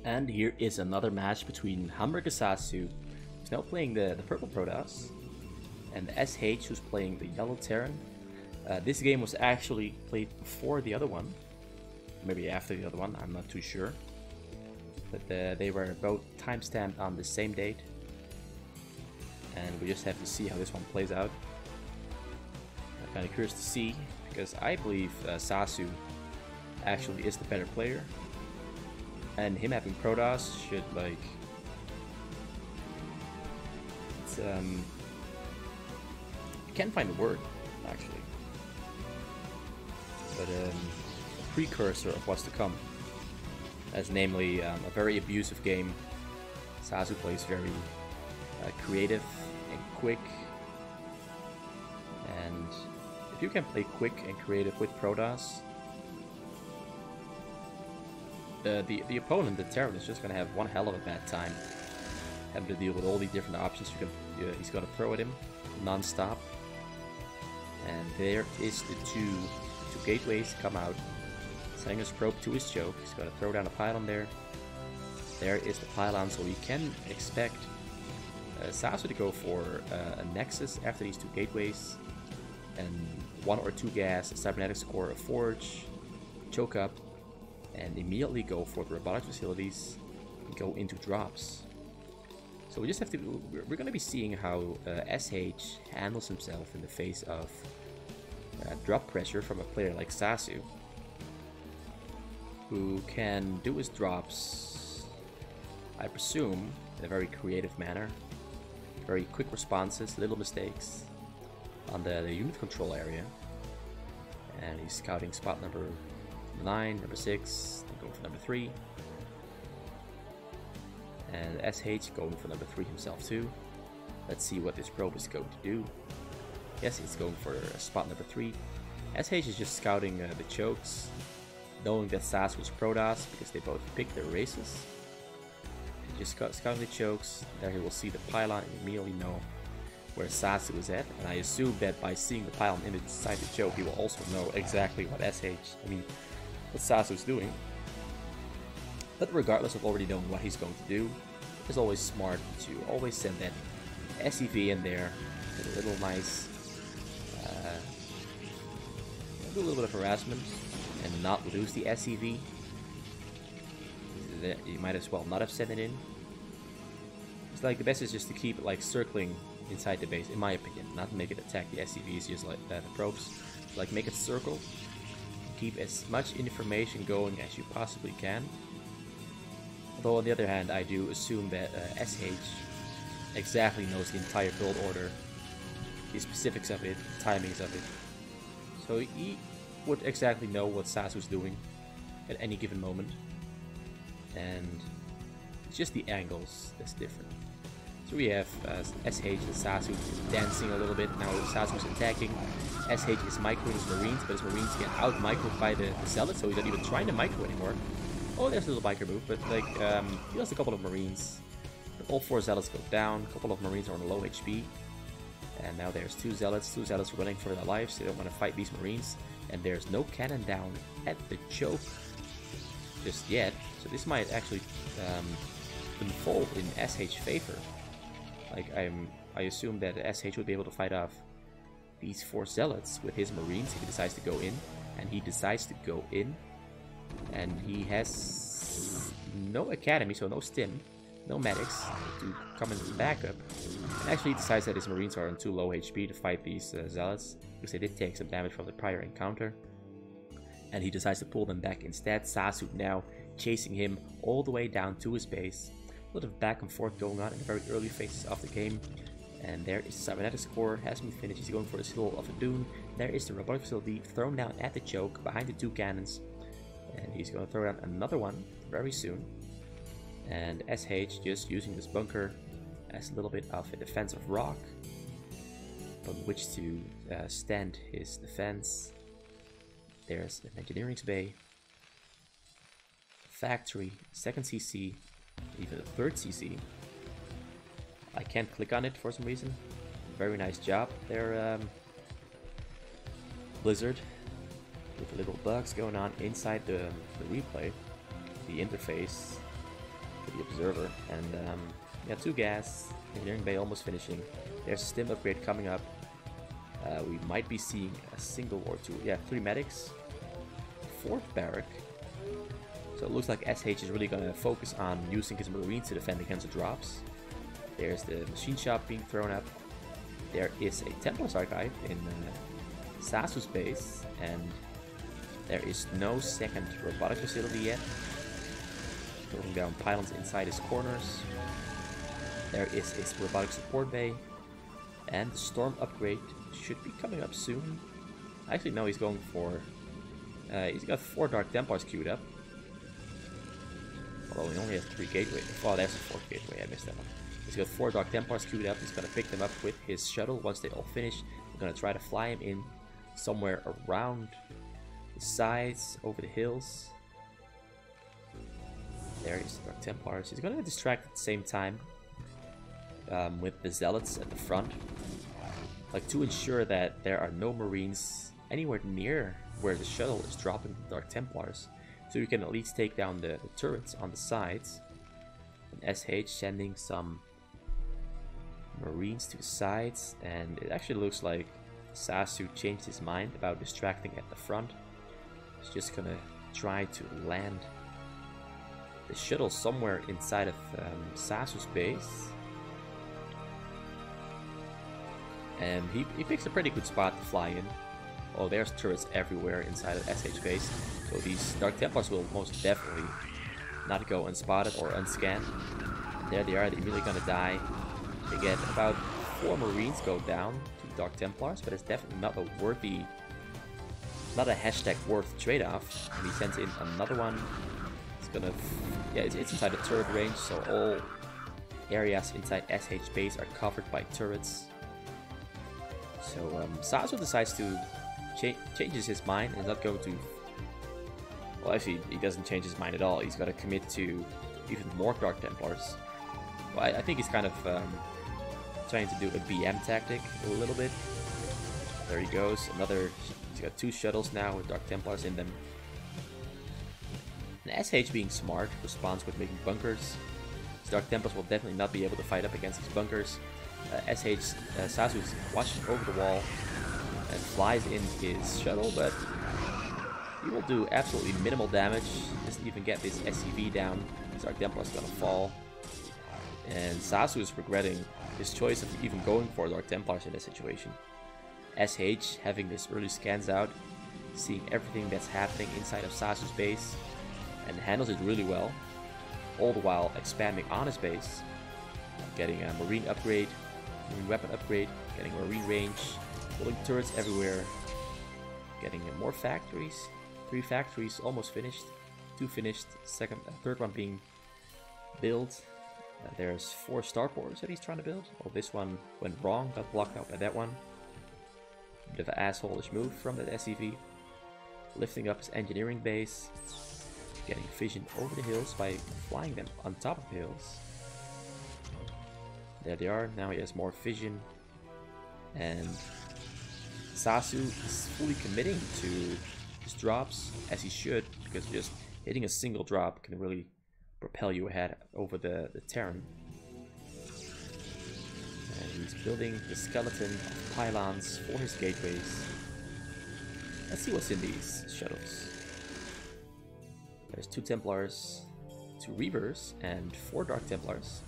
And here is another match between hamburgersas, who's now playing the purple Protoss, and the SH, who's playing the yellow Terran. This game was actually played before the other one, maybe after the other one, I'm not too sure. But they were both timestamped on the same date, and we just have to see how this one plays out. I'm kind of curious to see, because I believe Sasu actually is the better player, and him having Protoss should, like, it's, I can't find the word actually, but a precursor of what's to come, as namely a very abusive game. Sasu plays very creative and quick, and if you can play quick and creative with Protoss, the opponent, the Terran, is just gonna have one hell of a bad time having to deal with all the different options he's gonna throw at him non-stop. And there is the two gateways come out, sending his probe to his choke. He's gonna throw down a pylon there. There is the pylon, so you can expect Sasu to go for a Nexus after these two gateways, and 1 or 2 gas, a cybernetics core, a forge, choke up, and immediately go for the robotic facilities and go into drops. So we just have to, we're going to be seeing how SH handles himself in the face of drop pressure from a player like Sasu, who can do his drops, I presume, in a very creative manner. Very quick responses, little mistakes on the unit control area. And he's scouting spot number 9, number 6, then going for number 3. And SH going for number 3 himself too. Let's see what this probe is going to do. Yes, he's going for spot number 3. SH is just scouting the chokes, knowing that Sasu was Protoss because they both picked their races. Just scouting the chokes. There he will see the pylon and immediately know where Sasu is at. And I assume that by seeing the pylon inside the choke, he will also know exactly what what Sasu is doing. But regardless of already knowing what he's going to do, it's always smart to always send that SEV in there with a little nice, do a little bit of harassment and not lose the SEV. You might as well not have sent it in. It's like the best is just to keep it like circling inside the base, in my opinion. Not make it attack the SCVs, just like the probes. Like make it circle. Keep as much information going as you possibly can. Although on the other hand, I do assume that SH exactly knows the entire build order, the specifics of it, the timings of it. So he would exactly know what Sasu's doing at any given moment. And it's just the angles that's different. So we have SH and Sasu dancing a little bit. Now Sasu's attacking. SH is microing his Marines, but his Marines get out-microed by the Zealots, so he's not even trying to micro anymore. Oh, there's a little biker move, but like he lost a couple of Marines. But all 4 Zealots go down. A couple of Marines are on low HP. And now there's 2 Zealots. 2 Zealots running for their lives. They don't want to fight these Marines. And there's no cannon down at the choke just yet, so this might actually unfold in SH favor. Like I assume that SH would be able to fight off these 4 Zealots with his Marines if he decides to go in, and he decides to go in, and he has no academy, so no stim, no medics to come in as backup, and actually he decides that his Marines are on too low HP to fight these Zealots, because they did take some damage from the prior encounter. And he decides to pull them back instead. Sasu now chasing him all the way down to his base. A lot of back and forth going on in the very early phases of the game. And there is cybernetics core, has been finished. He's going for the Citadel of Adun. There is the robotic facility thrown down at the choke behind the 2 cannons. And he's going to throw down another one very soon. And SH just using this bunker as a little bit of a defensive rock on which to stand his defense. There's an engineering bay, factory, 2nd CC, even a 3rd CC. I can't click on it for some reason. Very nice job there, Blizzard, with little bugs going on inside the replay. The interface the observer. And yeah, 2 gas, engineering bay almost finishing. There's a stim upgrade coming up. We might be seeing a single or 2, yeah, 3 medics. 4th barrack. So it looks like SH is really going to focus on using his marines to defend against the drops. There's the machine shop being thrown up. There is a Templar's archive in Sasu's base, and there is no second robotic facility yet. Throwing down pylons inside his corners. There is his robotic support bay, and the storm upgrade should be coming up soon. Actually, no, he's going for. He's got 4 Dark Templars queued up. Although he only has 3 gateways. Oh, there's a 4th gateway. I missed that one. He's got 4 Dark Templars queued up. He's gonna pick them up with his shuttle once they all finish. We're gonna try to fly him in somewhere around the sides, over the hills. There is Dark Templars. He's gonna distract at the same time with the zealots at the front, like to ensure that there are no marines anywhere near where the shuttle is dropping the Dark Templars, so you can at least take down the turrets on the sides. And SH sending some marines to the sides, and it actually looks like Sasu changed his mind about distracting at the front. He's just gonna try to land the shuttle somewhere inside of Sasu's base. And he picks a pretty good spot to fly in. Oh, there's turrets everywhere inside of SH base. So these Dark Templars will most definitely not go unspotted or unscanned. And there they are, they're really gonna die. They get about 4 marines go down to Dark Templars, but it's definitely not a worthy, not a hashtag worth trade-off. And he sends in another one. It's gonna, yeah, it's inside the turret range, so all areas inside SH base are covered by turrets. So Sasu decides to changes his mind and is not going to. Well, actually, he doesn't change his mind at all. He's got to commit to even more Dark Templars. Well, I think he's kind of trying to do a BM tactic a little bit. There he goes. Another. He's got 2 shuttles now with Dark Templars in them. And SH, being smart, responds with making bunkers. His Dark Templars will definitely not be able to fight up against his bunkers. Sasu's watching over the wall and flies in his shuttle, but he will do absolutely minimal damage. Doesn't even get this SCV down. His Dark Templar is gonna fall, and Sasu is regretting his choice of even going for Dark Templars in this situation. SH having his early scans out, seeing everything that's happening inside of Sasu's base, and handles it really well, all the while expanding on his base, getting a marine upgrade, marine weapon upgrade, getting marine range, building turrets everywhere, getting more factories. 3 factories almost finished, 2 finished, third one being built. There's 4 starporters that he's trying to build. Well, this one went wrong, got blocked out by that one. Bit of an asshole-ish move from that SCV. Lifting up his engineering base, getting vision over the hills by flying them on top of the hills. There they are. Now he has more vision, and Sasu is fully committing to his drops, as he should, because just hitting a single drop can really propel you ahead over the Terran. And he's building the skeleton of pylons for his gateways. Let's see what's in these shuttles. There's 2 Templars, 2 Reavers, and 4 Dark Templars.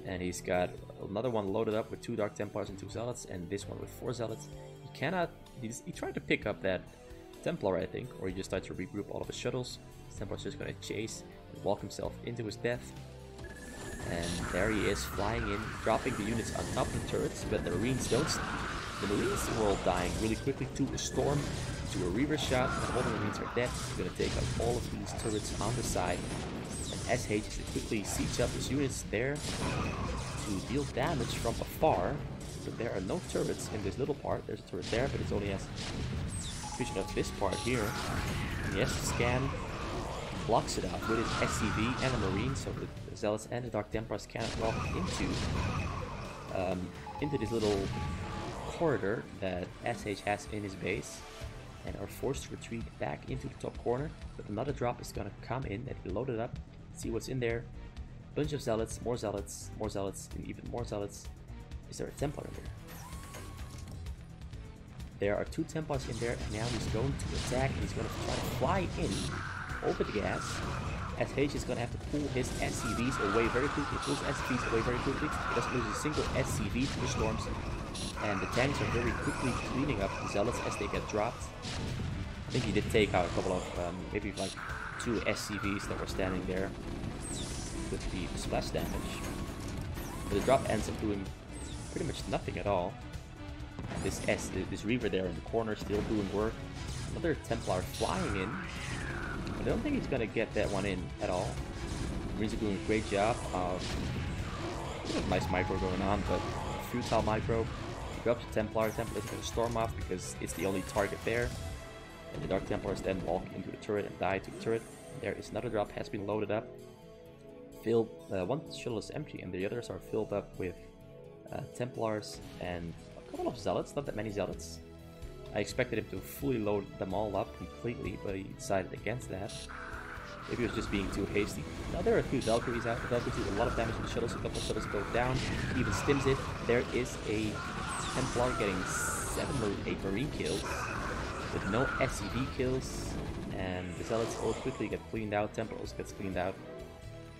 And he's got another one loaded up with 2 Dark Templars and 2 Zealots, and this one with 4 Zealots. He cannot. He tried to pick up that Templar, I think, or he just tried to regroup all of his shuttles. His Templar's just going to chase and walk himself into his death. And there he is, flying in, dropping the units on top of the turrets, but the Marines don't. The Marines were all dying really quickly to a storm, to a Reaver shot, and all the Marines are dead. He's going to take out all of these turrets on the side. And SH is to quickly siege up his units there to deal damage from afar. But there are no turrets in this little part. There's a turret there, but it only has vision of this part here. And he has to scan, blocks it off with his SCV and a Marine, so the Zealots and the Dark Templars cannot walk into this little corridor that SH has in his base, and are forced to retreat back into the top corner. But another drop is gonna come in that he loaded up. See what's in there. Bunch of zealots, more zealots, and even more zealots. Is there a Templar in there? There are 2 Templars in there, and now he's going to attack, and he's going to try to fly in over the gas. SH is going to have to pull his SCVs away very quickly. He pulls SCVs away very quickly. He doesn't lose a single SCV to the storms. And the tanks are very quickly cleaning up the zealots as they get dropped. I think he did take out a couple of, maybe like 2 SCVs that were standing there with the splash damage. But the drop ends up doing pretty much nothing at all. This Reaver there in the corner still doing work. Another Templar flying in. I don't think he's gonna get that one in at all. Marines are doing a great job of nice micro going on, but futile micro. He drops the Templar. Templar is gonna storm off because it's the only target there. And the Dark Templars then walk into the turret and die to the turret. There is another drop, has been loaded up. Filled, one shuttle is empty and the others are filled up with Templars and a couple of zealots, not that many zealots. I expected him to fully load them all up completely, but he decided against that. Maybe he was just being too hasty. Now there are a few Valkyries out. The Valkyries do a lot of damage to the shuttles. A couple of shuttles go down. He even stims it. There is a Templar getting 7 or 8 Marine kills with no SCV kills. And the Zealots all quickly get cleaned out. Templar also gets cleaned out.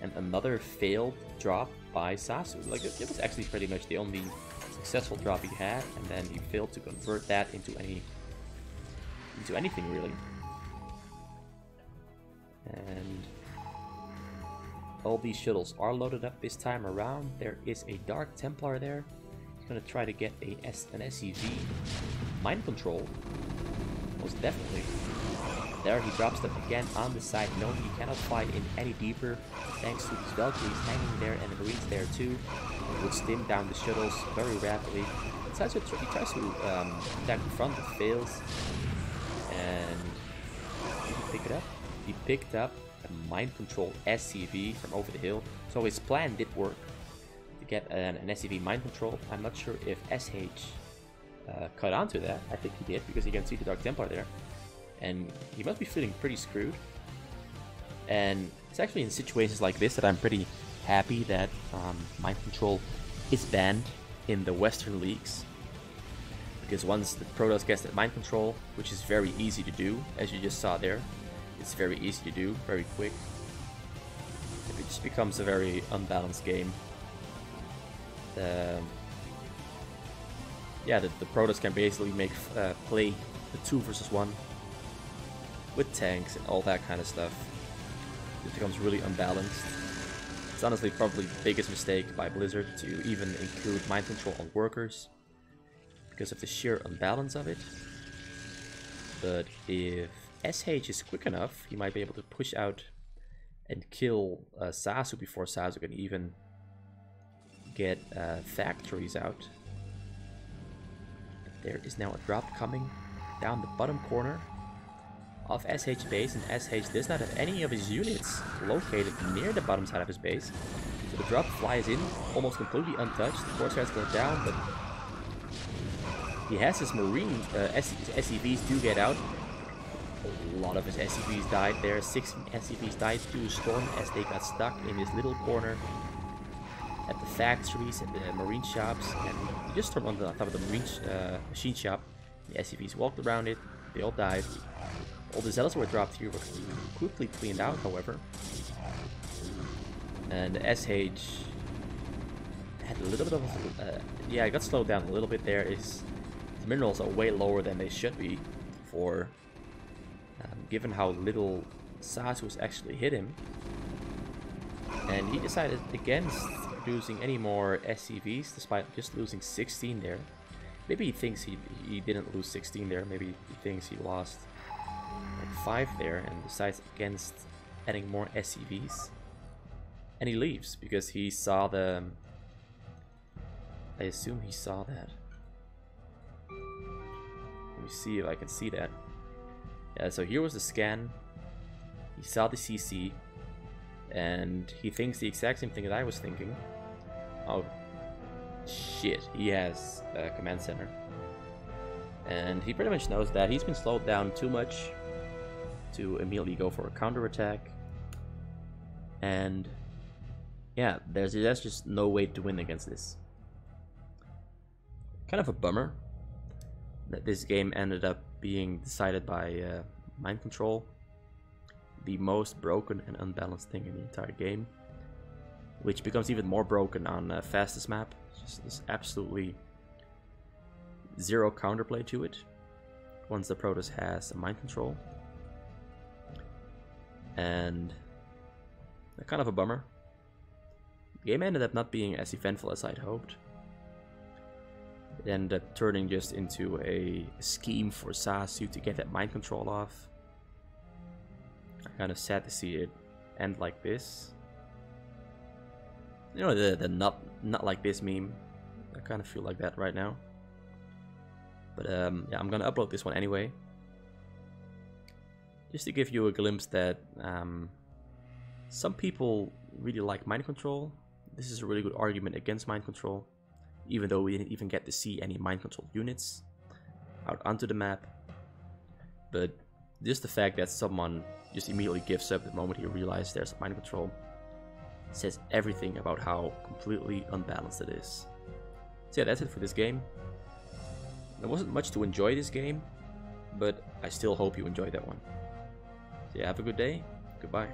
And another failed drop by Sasu. Like it was actually pretty much the only successful drop he had, and then he failed to convert that into anything really. And all these shuttles are loaded up this time around. There is a Dark Templar there. He's gonna try to get an SCV. Mind control, most definitely. There he drops them again on the side. No, he cannot fly in any deeper thanks to these Valkyries hanging there and the Marines there too. He would stim down the shuttles very rapidly. He tries to attack the front, but fails. And did he pick it up? He picked up a mind control SCV from over the hill. So his plan did work to get an SCV mind control. I'm not sure if SH caught onto that. I think he did because you can see the Dark Templar there. And he must be feeling pretty screwed. And it's actually in situations like this that I'm pretty happy that mind control is banned in the Western leagues. Because once the Protoss gets that mind control, which is very easy to do, as you just saw there, it's very easy to do, very quick. It just becomes a very unbalanced game. Yeah, the Protoss can basically make play the 2 versus 1. With tanks and all that kind of stuff. It becomes really unbalanced. It's honestly probably the biggest mistake by Blizzard to even include mind control on workers because of the sheer unbalance of it. But if SH is quick enough, he might be able to push out and kill Sasu before Sasu can even get factories out. There is now a drop coming down the bottom corner of SH base, and SH does not have any of his units located near the bottom side of his base. So the drop flies in almost completely untouched. The Corsairs go down, but he has his Marine SCVs do get out. A lot of his SCVs died there. 6 SCVs died to Storm as they got stuck in this little corner at the factories and the Marine shops. And he just stormed on the top of the Marine machine shop. The SCVs walked around it. They all died. All the Zealots were dropped here were quickly cleaned out, however. And SH had a little bit of yeah, it got slowed down a little bit there. His minerals are way lower than they should be for given how little Sasus actually hit him. And he decided against producing any more SCVs despite just losing 16 there. Maybe he thinks he didn't lose 16 there. Maybe he thinks he lost like 5 there and decides against adding more SCVs. And he leaves because he saw the... I assume he saw that. Let me see if I can see that. Yeah, so here was the scan. He saw the CC. And he thinks the exact same thing that I was thinking. Oh, shit. He has a command center. And he pretty much knows that he's been slowed down too much to immediately go for a counterattack. And yeah, there's just no way to win against this. Kind of a bummer that this game ended up being decided by mind control, the most broken and unbalanced thing in the entire game, which becomes even more broken on fastest map. There's absolutely zero counterplay to it once the Protoss has a mind control, and kind of a bummer. The game ended up not being as eventful as I'd hoped. It ended up turning just into a scheme for Sasu to get that mind control off. I'm kind of sad to see it end like this. You know, the not like this meme. I kind of feel like that right now. But yeah, I'm gonna upload this one anyway, just to give you a glimpse that some people really like mind control. This is a really good argument against mind control, even though we didn't even get to see any mind control units out onto the map. But just the fact that someone just immediately gives up the moment he realizes there's mind control says everything about how completely unbalanced it is. So yeah, that's it for this game. There wasn't much to enjoy this game, but I still hope you enjoyed that one. So yeah, have a good day. Goodbye.